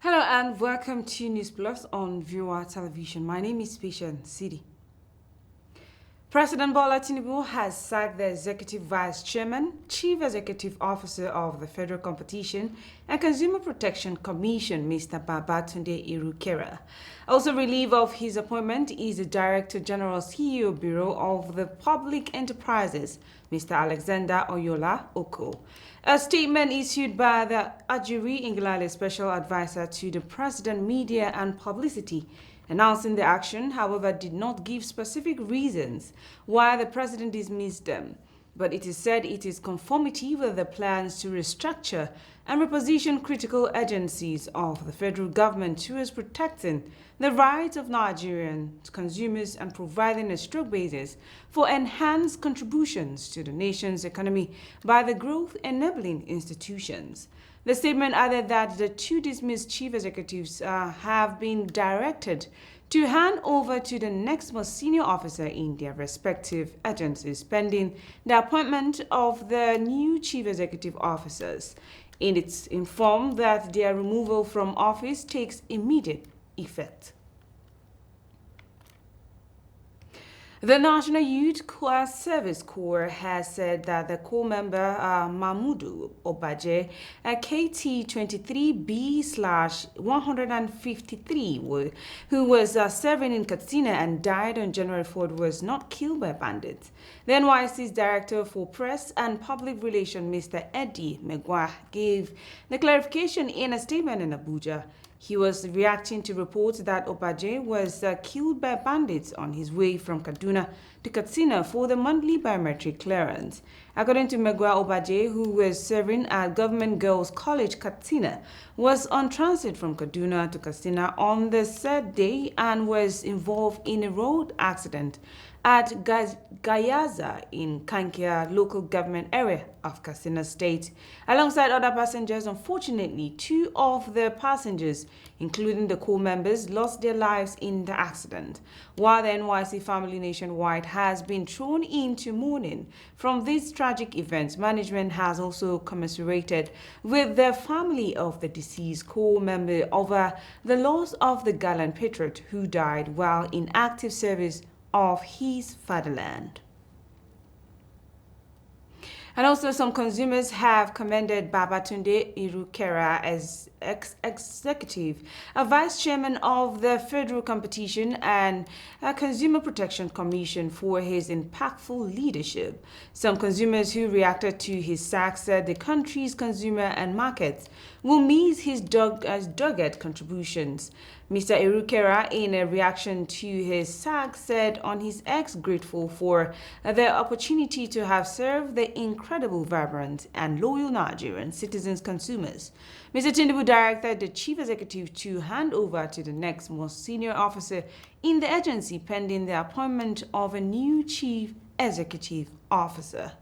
Hello and welcome to News Plus on Viewer Television. My name is Patient City. President Bola Tinubu has sacked the Executive Vice Chairman, Chief Executive Officer of the Federal Competition and Consumer Protection Commission, Mr. Babatunde Irukera. Also relieved of his appointment is the Director General CEO Bureau of the Public Enterprises, Mr. Alexander Oyola Oko. A statement issued by the Ajuri Ingilale Special Advisor to the President Media and Publicity announcing the action, however, did not give specific reasons why the president dismissed them. But it is said it is conformity with the plans to restructure and reposition critical agencies of the federal government towards protecting the rights of Nigerian consumers and providing a strong basis for enhanced contributions to the nation's economy by the growth-enabling institutions. The statement added that the two dismissed chief executives have been directed to hand over to the next most senior officer in their respective agencies, pending the appointment of the new chief executive officers. It's informed that their removal from office takes immediate effect. The National Youth Service Corps has said that the corps member Mahmudu Obaje, a KT23B/153, who was serving in Katsina and died on January 4th, was not killed by bandits. The NYC's Director for Press and Public Relations, Mr. Eddie Megwa, gave the clarification in a statement in Abuja. He was reacting to reports that Obaje was killed by bandits on his way from Kaduna to Katsina for the monthly biometric clearance. According to Megwa, Obaje, who was serving at Government Girls College, Katsina, was on transit from Kaduna to Katsina on the said day and was involved in a road accident at Gayaza in Kankia local government area of Katsina State. Alongside other passengers, unfortunately, two of the passengers, including the crew members, lost their lives in the accident. While the NYC family nationwide has been thrown into mourning from these tragic events, management has also commiserated with the family of the deceased crew member over the loss of the gallant patriot who died while in active service of his fatherland. And also, some consumers have commended Babatunde Irukera as executive, a vice chairman of the Federal Competition and Consumer Protection Commission for his impactful leadership. Some consumers who reacted to his sack said the country's consumer and markets will miss his dogged contributions. Mr. Irukera, in a reaction to his sack, said on his X grateful for the opportunity to have served the incredible, vibrant, and loyal Nigerian citizens consumers. Mr. Tinubu directed the chief executive to hand over to the next most senior officer in the agency pending the appointment of a new chief executive officer.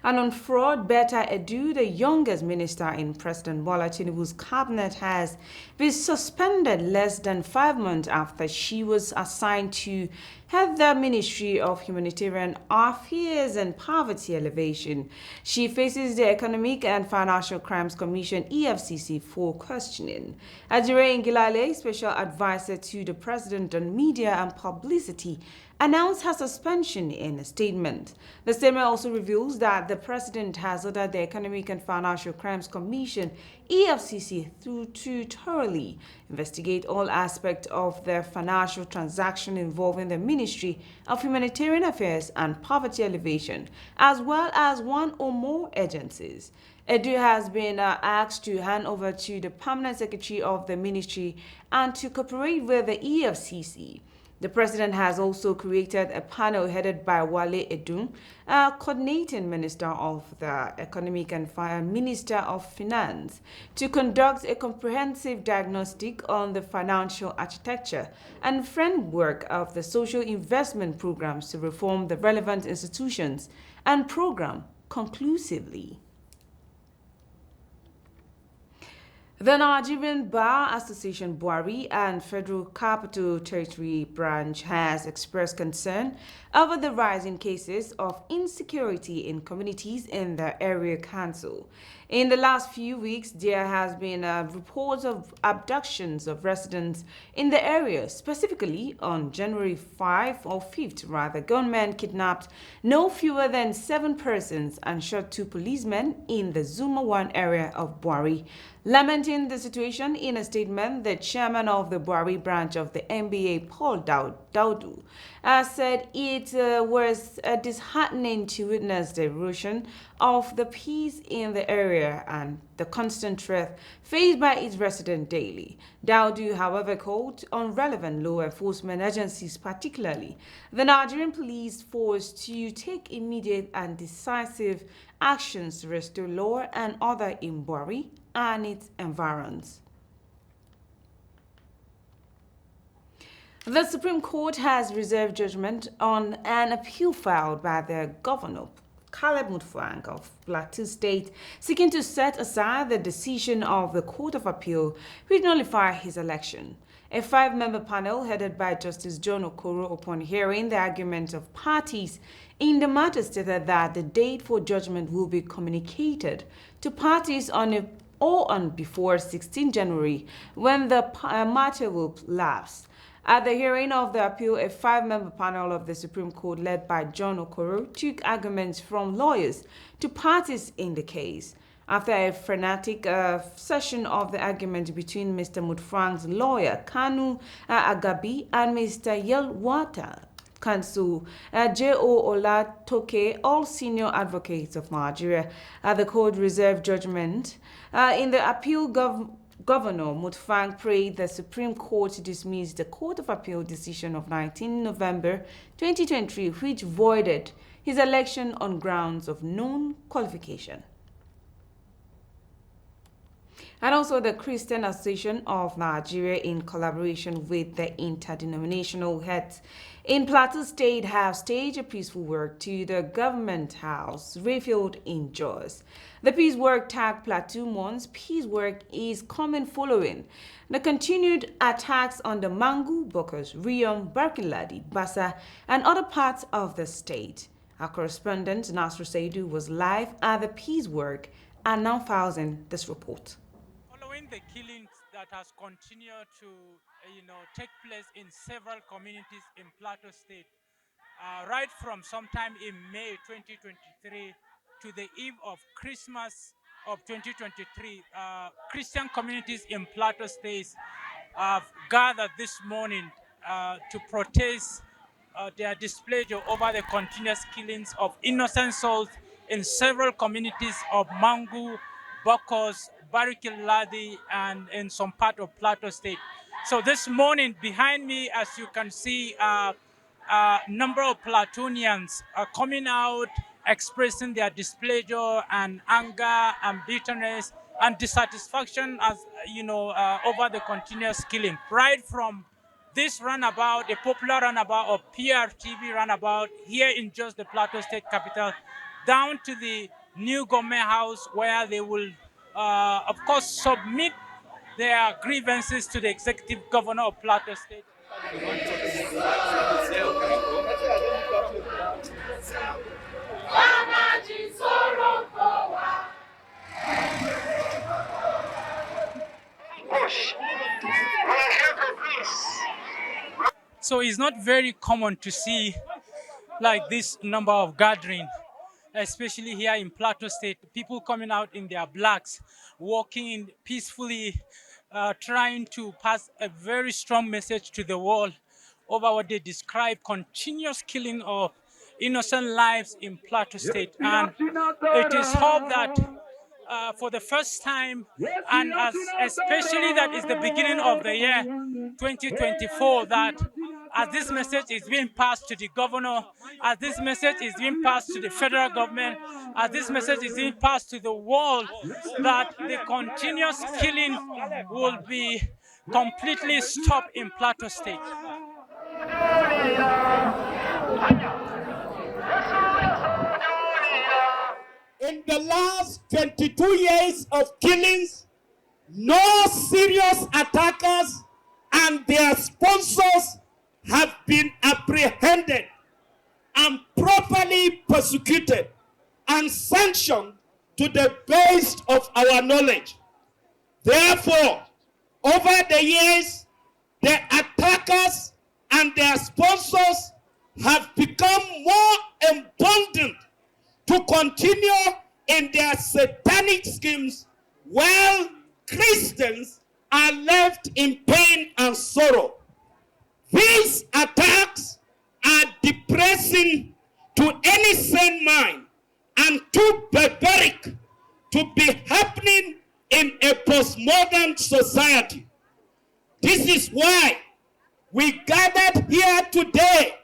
And on fraud, Betta Edu, the youngest minister in President Bola Tinubu's cabinet, has been suspended less than 5 months after she was assigned to head the Ministry of Humanitarian Affairs and Poverty Alleviation. She faces the Economic and Financial Crimes Commission (EFCC) for questioning. Ajuri Ingilale, special advisor to the President on Media and Publicity, announced her suspension in a statement. The statement also reveals that the President has ordered the Economic and Financial Crimes Commission (EFCC) to thoroughly investigate all aspects of the financial transaction involving the Ministry of Humanitarian Affairs and Poverty Alleviation, as well as one or more agencies. Edu has been asked to hand over to the permanent secretary of the ministry and to cooperate with the EFCC. The president has also created a panel headed by Wale Edun, a coordinating minister of the Economic and Minister of Finance, to conduct a comprehensive diagnostic on the financial architecture and framework of the social investment programs to reform the relevant institutions and program conclusively. The Nigerian Bar Association Buari and Federal Capital Territory Branch has expressed concern over the rising cases of insecurity in communities in the area council. In the last few weeks, there has been reports of abductions of residents in the area. Specifically, on January 5 or 5th, rather, gunmen kidnapped no fewer than 7 persons and shot 2 policemen in the Zuma 1 area of Buari. Lamenting the situation in a statement, the chairman of the Buari branch of the NBA, Paul Daudu, said it was disheartening to witness the erosion of the peace in the area and the constant threat faced by its residents daily. Daudu, however, called on relevant law enforcement agencies, particularly the Nigerian police force, to take immediate and decisive actions to restore law and order in Buari and its environs. The Supreme Court has reserved judgment on an appeal filed by the governor, Caleb Mutfwang of Plateau State, seeking to set aside the decision of the Court of Appeal which nullified his election. A 5-member panel headed by Justice John Okoro, upon hearing the arguments of parties in the matter, stated that the date for judgment will be communicated to parties on before 16 January, when the matter will lapse. At the hearing of the appeal, a 5-member panel of the Supreme Court, led by John Okoro, took arguments from lawyers to parties in the case. After a frenetic session of the argument between Mr. Mutfwang's lawyer, Kanu Agabi, and Mr. Yelwata Counsel J.O. Olatoke, all senior advocates of Nigeria, the court reserved judgment. In the appeal, Governor Mutfwang prayed the Supreme Court to dismiss the Court of Appeal decision of 19 November 2023, which voided his election on grounds of non-qualification. And also the Christian Association of Nigeria, in collaboration with the interdenominational heads in Plateau State, have staged a peaceful work to the government house, Rayfield in Jos. The peace work, tagged Plateau Months Peace Work, is coming following the continued attacks on the Mangu, Bokos, Riom, Barkiladi, Bassa, and other parts of the state. Our correspondent, Nasr Saidu, was live at the peace work and now files in this report. Following the killings that has continued to take place in several communities in Plateau State, right from sometime in May 2023 to the eve of Christmas of 2023, Christian communities in Plateau State have gathered this morning to protest their displeasure over the continuous killings of innocent souls in several communities of Mangu, Bokos, Barikil Ladi, and in some part of Plateau State. So this morning, behind me, as you can see, a number of Platonians are coming out expressing their displeasure and anger and bitterness and dissatisfaction, as over the continuous killing, right from this runabout, a popular runabout of PRTV runabout here in just the Plateau State capital, down to the new government house, where they will, of course, submit their grievances to the executive governor of Plateau State. So it's not very common to see like this number of gathering, especially here in Plateau State, people coming out in their blacks, walking peacefully, trying to pass a very strong message to the world over what they describe continuous killing of innocent lives in Plateau State. And it is hoped that for the first time, and especially that is the beginning of the year 2024, that as this message is being passed to the governor, as this message is being passed to the federal government, as this message is being passed to the world, that the continuous killing will be completely stopped in Plateau State. In the last 22 years of killings, No serious attackers and their sponsors have been apprehended and properly persecuted and sanctioned to the best of our knowledge. Therefore, over the years, the attackers and their sponsors have become more emboldened to continue in their satanic schemes while Christians are left in pain and sorrow. These attacks are depressing to any sane mind and too barbaric to be happening in a postmodern society. This is why we gathered here today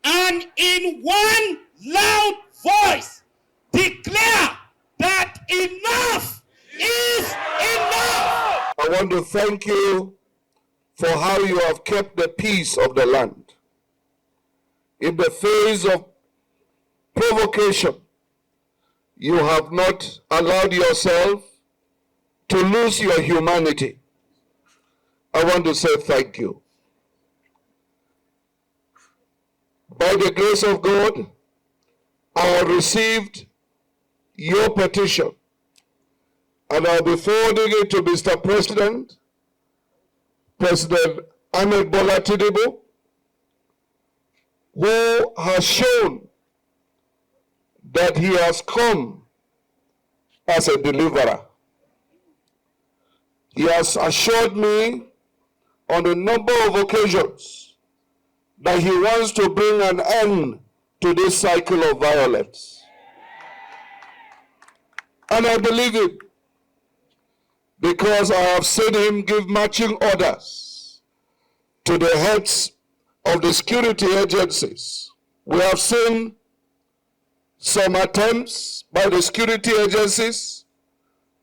and in one loud voice declare that enough is enough. I want to thank you for how you have kept the peace of the land. In the face of provocation, you have not allowed yourself to lose your humanity. I want to say thank you. By the grace of God, I have received your petition and I'll be forwarding it to Mr. President, President Ahmed Bola Tinubu, who has shown that he has come as a deliverer. He has assured me on a number of occasions that he wants to bring an end to this cycle of violence. And I believe it because I have seen him give marching orders to the heads of the security agencies. We have seen some attempts by the security agencies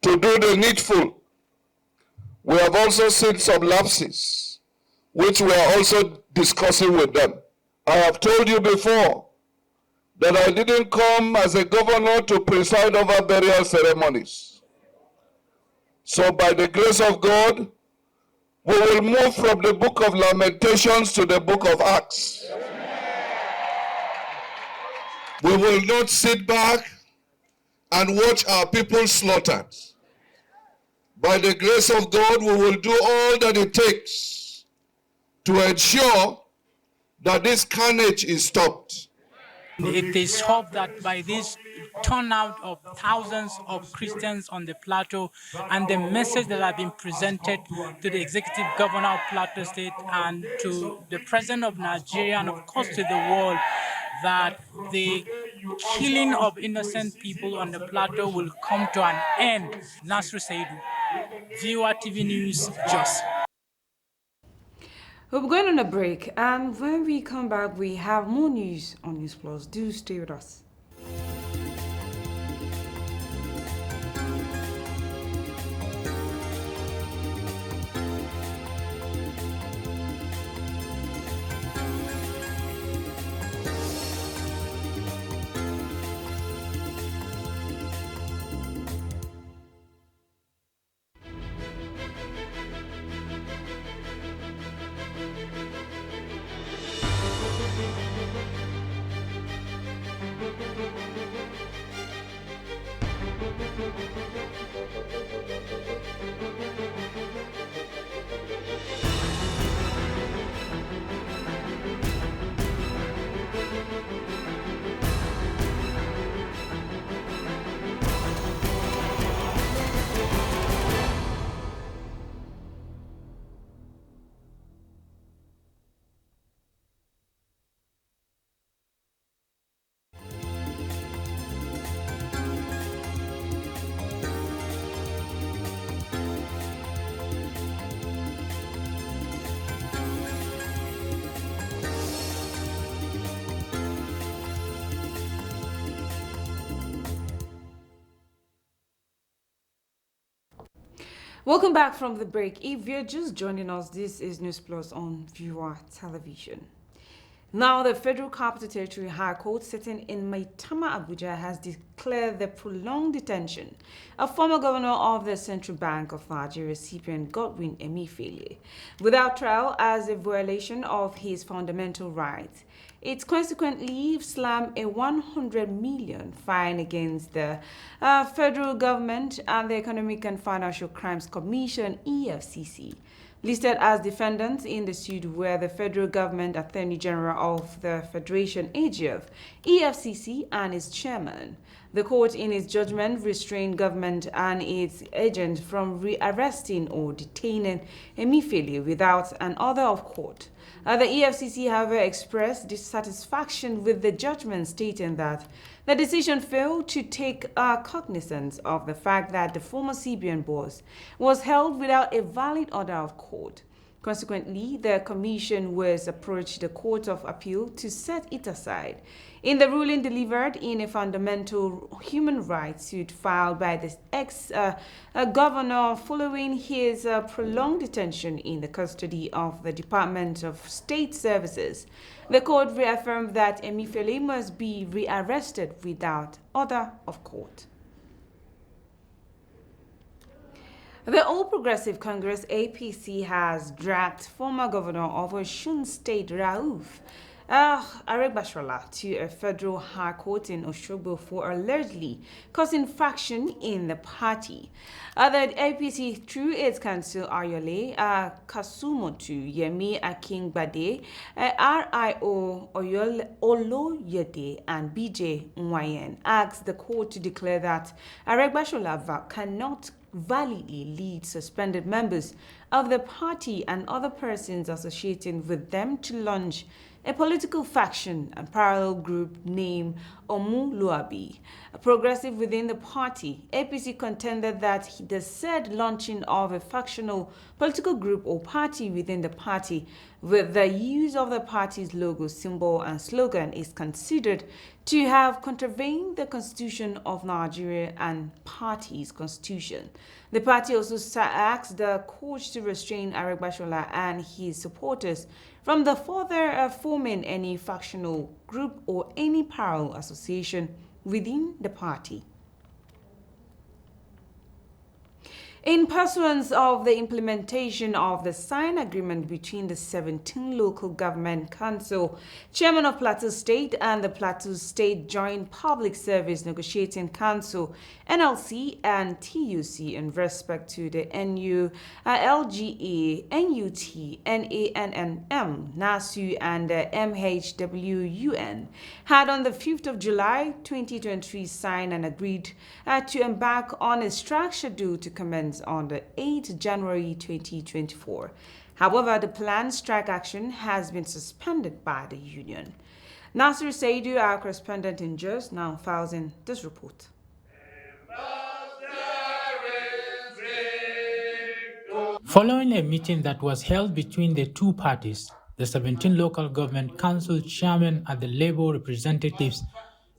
to do the needful. We have also seen some lapses, which we are also discussing with them. I have told you before that I didn't come as a governor to preside over burial ceremonies. So by the grace of God, we will move from the book of Lamentations to the book of Acts. We will not sit back and watch our people slaughtered. By the grace of God, we will do all that it takes to ensure that this carnage is stopped. It is hoped that by this turnout of thousands of Christians on the plateau and the message that have been presented to the executive governor of Plateau State and to the president of Nigeria and of course to the world, that the killing of innocent people on the plateau will come to an end. Nasru Saidu, Viewer TV News, Jos. We're going on a break, and when we come back, we have more news on News Plus. Do stay with us. Welcome back from the break. If you're just joining us, this is News Plus on Viewer Television. Now, the Federal Capital Territory High Court sitting in Maitama, Abuja, has declared the prolonged detention of former governor of the Central Bank of Nigeria, Cyprian Godwin Emefiele, without trial as a violation of his fundamental rights. It consequently slammed a 100 million fine against the federal government and the Economic and Financial Crimes Commission (EFCC). Listed as defendants in the suit were the federal government Attorney General of the Federation AGF, EFCC, and its chairman. The court, in its judgment, restrained government and its agents from rearresting or detaining Emefiele without an order of court. The EFCC, however, expressed dissatisfaction with the judgment, stating that the decision failed to take cognizance of the fact that the former CBN boss was held without a valid order of court. Consequently, the commission was approached the Court of Appeal to set it aside. In the ruling delivered in a fundamental human rights suit filed by the ex-governor following his prolonged detention in the custody of the Department of State Services, the court reaffirmed that Emefiele must be rearrested without order of court. The All Progressive Congress (APC) has dragged former governor of Osun State Rauf Aregbesola to a federal high court in Osogbo for allegedly causing faction in the party. The APC, through its council Ayole Kasumotu Yemi Akingbade, RIO Oloyede, and BJ Nwayen, asked the court to declare that Aregbesola cannot validly lead suspended members of the party and other persons associated with them to launch a political faction and parallel group named Omuluabi, a progressive within the party. APC contended that the said launching of a factional political group or party within the party with the use of the party's logo, symbol, and slogan is considered to have contravened the Constitution of Nigeria and party's constitution. The party also asked the court to restrain Aregbesola and his supporters from the further forming any factional group or any parallel association within the party. In pursuance of the implementation of the signed agreement between the 17 local government council, chairman of Plateau State and the Plateau State Joint Public Service Negotiating Council (NLC) and TUC in respect to the NU, LGA, NUT, NANNM, NASU, and MHWUN, had on the 5th of July 2023 signed and agreed to embark on a strike schedule to commence on the 8th January 2024. However, the planned strike action has been suspended by the union. Nasir Saidu, our correspondent in Jos, now files in this report. Following a meeting that was held between the two parties, the 17 local government council chairmen and the labor representatives,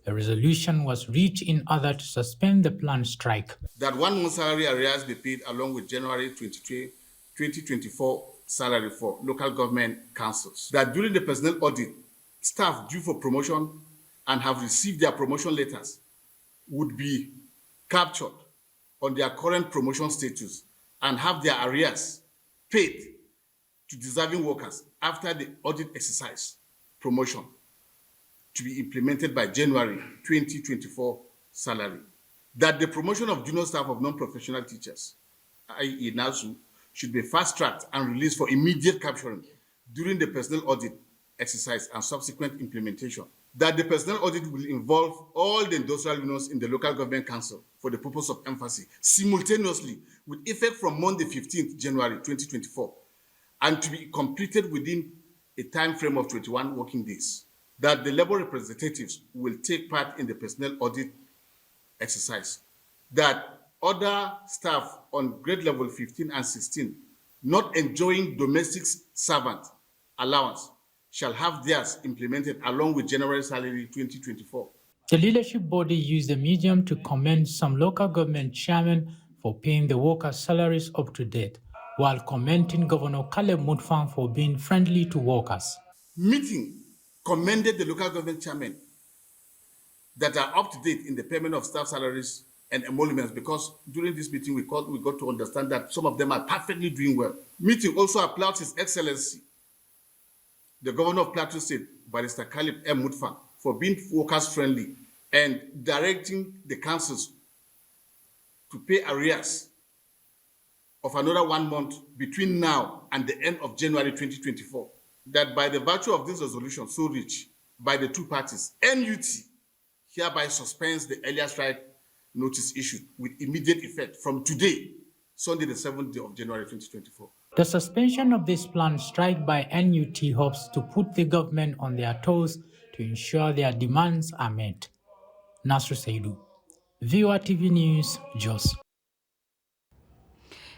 a resolution was reached in order to suspend the planned strike. That 1 month salary arrears be paid along with January 2024 salary for local government councils. That during the personnel audit, staff due for promotion and have received their promotion letters would be captured on their current promotion status and have their arrears paid to deserving workers after the audit exercise promotion to be implemented by January 2024 salary. That the promotion of junior staff of non-professional teachers, i.e. NASU, should be fast-tracked and released for immediate capturing during the personnel audit exercise and subsequent implementation. That the personnel audit will involve all the industrial unions in the local government council for the purpose of emphasis, simultaneously with effect from Monday 15th January 2024, and to be completed within a time frame of 21 working days. That the labor representatives will take part in the personnel audit exercise. That other staff on grade level 15 and 16 not enjoying domestic servant allowance shall have theirs implemented along with January salary 2024. The leadership body used the medium to commend some local government chairmen for paying the workers' salaries up to date, while commending Governor Caleb Mutfwang for being friendly to workers. Meeting commended the local government chairmen that are up to date in the payment of staff salaries and emoluments, because during this meeting we got to understand that some of them are perfectly doing well. Meeting also applauds His Excellency, the Governor of Plateau State, Barrister Caleb M. Mutfang, for being workers friendly and directing the councils to pay arrears of another 1 month between now and the end of January 2024. That by the virtue of this resolution so reached by the two parties, NUT hereby suspends the earlier strike notice issued with immediate effect from today, Sunday, the 7th day of January 2024. The suspension of this planned strike by NUT hopes to put the government on their toes to ensure their demands are met. Nasru Saidu, VOA TV News, Jos.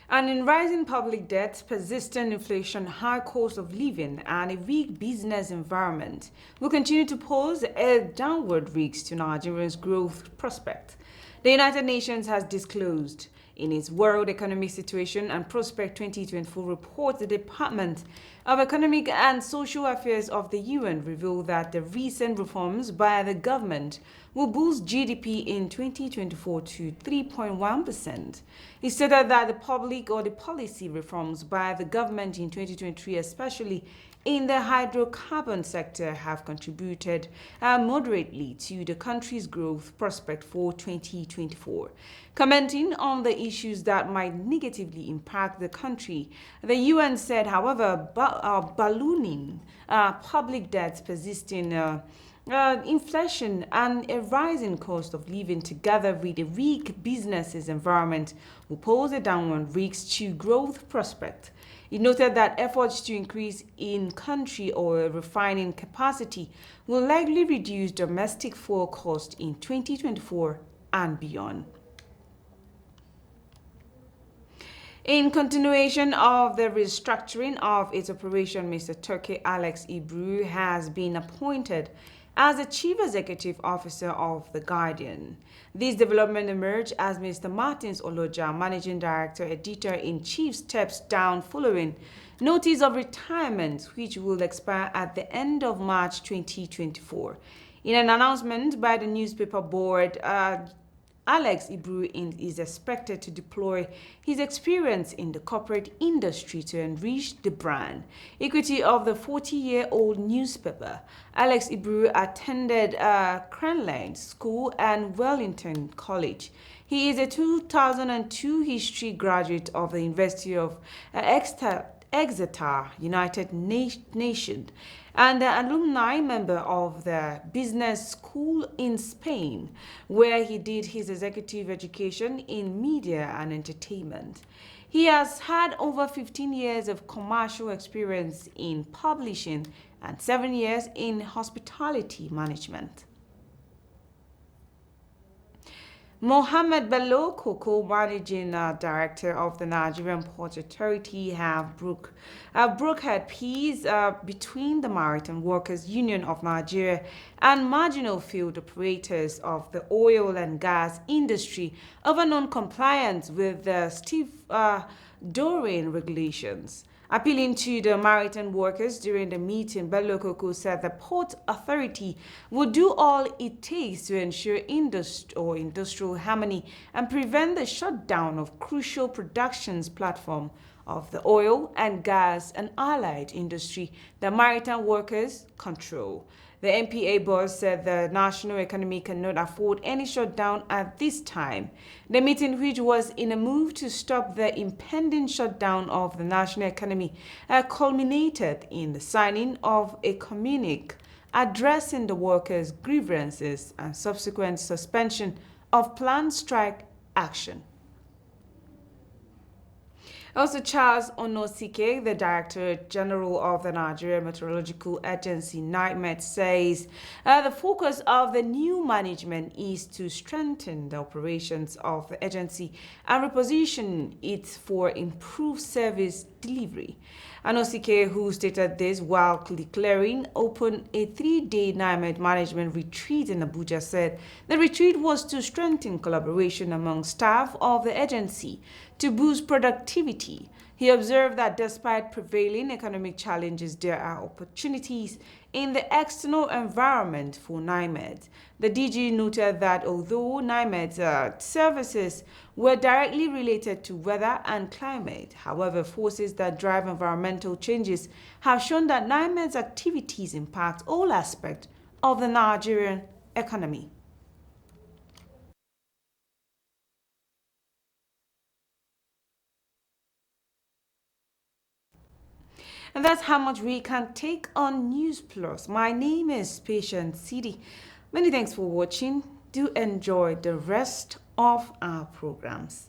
And in rising public debt, persistent inflation, high cost of living, and a weak business environment will continue to pose a downward risk to Nigeria's growth prospect. The United Nations has disclosed in its World Economic Situation and Prospect 2024 report, the Department of Economic and Social Affairs of the UN revealed that the recent reforms by the government will boost GDP in 2024 to 3.1%. It stated that the public or the policy reforms by the government in 2023, especially in the hydrocarbon sector, have contributed moderately to the country's growth prospect for 2024. Commenting on the issues that might negatively impact the country, the UN said, however, ballooning public debts, persisting inflation, and a rising cost of living, together with a weak businesses environment, will pose a downward risk to growth prospect. It noted that efforts to increase in-country oil refining capacity will likely reduce domestic fuel cost in 2024 and beyond. In continuation of the restructuring of its operation, Mr. Turkey Alex Ibru has been appointed as the Chief Executive Officer of The Guardian. This development emerged as Mr. Martins Oloja, Managing Director, Editor-in-Chief, steps down following notice of retirement, which will expire at the end of March 2024. In an announcement by the newspaper board, Alex Ibru is expected to deploy his experience in the corporate industry to enrich the brand equity of the 40-year-old newspaper. Alex Ibru attended Cranleigh School and Wellington College. He is a 2002 history graduate of the University of Exeter, United Nations, and an alumni member of the business school in Spain, where he did his executive education in media and entertainment. He has had over 15 years of commercial experience in publishing and 7 years in hospitality management. Mohammed Bello Koko, Managing Director of the Nigerian Port Authority, have brokered peace between the Maritime Workers Union of Nigeria and marginal field operators of the oil and gas industry over non-compliance with the stevedoring regulations. Appealing to the maritime workers during the meeting, Bello Koko said the Port Authority would do all it takes to ensure industrial harmony and prevent the shutdown of crucial productions platform of the oil and gas and allied industry that maritime workers control. The NPA boss said the national economy cannot afford any shutdown at this time. The meeting, which was in a move to stop the impending shutdown of the national economy, culminated in the signing of a communique addressing the workers' grievances and subsequent suspension of planned strike action. Also, Charles Onosike, the Director General of the Nigeria Meteorological Agency, NIMET, says the focus of the new management is to strengthen the operations of the agency and reposition it for improved service delivery. Onosike, who stated this while declaring open a 3-day NIMET management retreat in Abuja, said the retreat was to strengthen collaboration among staff of the agency, to boost productivity, He observed that despite prevailing economic challenges, there are opportunities in the external environment for NIMED. The DG noted that although NIMED's services were directly related to weather and climate, however, forces that drive environmental changes have shown that NIMED's activities impact all aspects of the Nigerian economy. And that's how much we can take on News Plus. My name is Patient City. Many thanks for watching. Do enjoy the rest of our programs.